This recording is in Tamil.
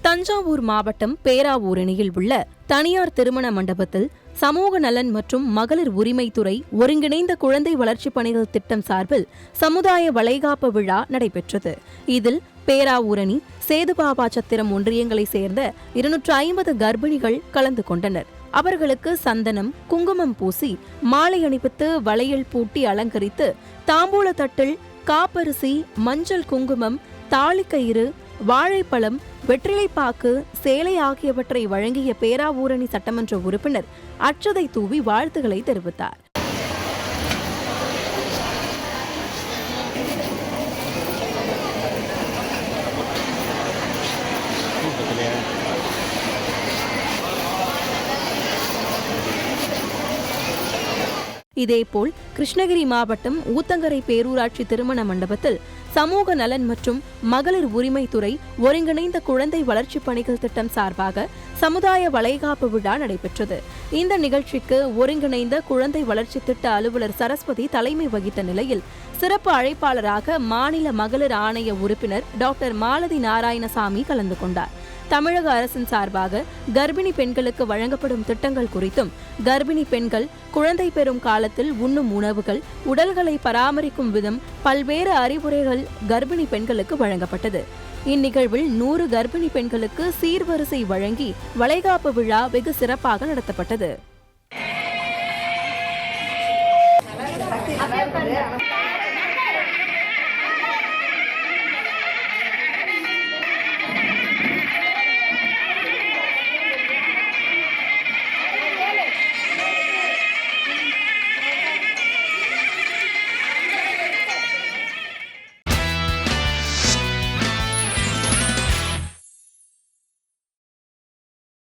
தஞ்சாவூர் மாவட்டம் பேராவூரணியில் உள்ள தனியார் திருமண மண்டபத்தில் சமூக நலன் மற்றும் மகளிர் உரிமைத்துறை ஒருங்கிணைந்த குழந்தை வளர்ச்சிப் பணிகள் திட்டம் சார்பில் சமுதாய வளைகாப்பு விழா நடைபெற்றது. இதில் பேராவூரணி, சேதுபாபா சத்திரம் ஒன்றியங்களைச் சேர்ந்த 250 கர்ப்பிணிகள் கலந்து கொண்டனர். அவர்களுக்கு சந்தனம், குங்குமம் பூசி, மாலை அணிவித்து, வளையல் பூட்டி அலங்கரித்து, தாம்பூல தட்டில் காப்பரிசி, மஞ்சள் குங்குமம், தாலிக்கயிறு, வாழைப்பழம், வெற்றிலைப்பாக்கு, சேலை ஆகியவற்றை வழங்கிய பேராவூரணி சட்டமன்ற உறுப்பினர் அட்சதை தூவி வாழ்த்துக்களை தெரிவித்தார். இதேபோல் கிருஷ்ணகிரி மாவட்டம் ஊத்தங்கரை பேரூராட்சி திருமண மண்டபத்தில் சமூக நலன் மற்றும் மகளிர் உரிமைத்துறை ஒருங்கிணைந்த குழந்தை வளர்ச்சிப் பணிகள் திட்டம் சார்பாக சமுதாய வளைகாப்பு விழா நடைபெற்றது. இந்த நிகழ்ச்சிக்கு ஒருங்கிணைந்த குழந்தை வளர்ச்சி திட்ட அலுவலர் சரஸ்வதி தலைமை வகித்த நிலையில் சிறப்பு அழைப்பாளராக மாநில மகளிர் ஆணைய உறுப்பினர் டாக்டர் மாலதி நாராயணசாமி கலந்து கொண்டார். தமிழக அரசின் சார்பாக கர்ப்பிணி பெண்களுக்கு வழங்கப்படும் திட்டங்கள் குறித்தும், கர்ப்பிணி பெண்கள் குழந்தை பெறும் காலத்தில் உண்ணும் உணவுகள், உடல்களை பராமரிக்கும் விதம், பல்வேறு அறிவுரைகள் கர்ப்பிணி பெண்களுக்கு வழங்கப்பட்டது. இந்நிகழ்வில் 100 கர்ப்பிணி பெண்களுக்கு சீர்வரிசை வழங்கி வளைகாப்பு விழா வெகு சிறப்பாக நடத்தப்பட்டது.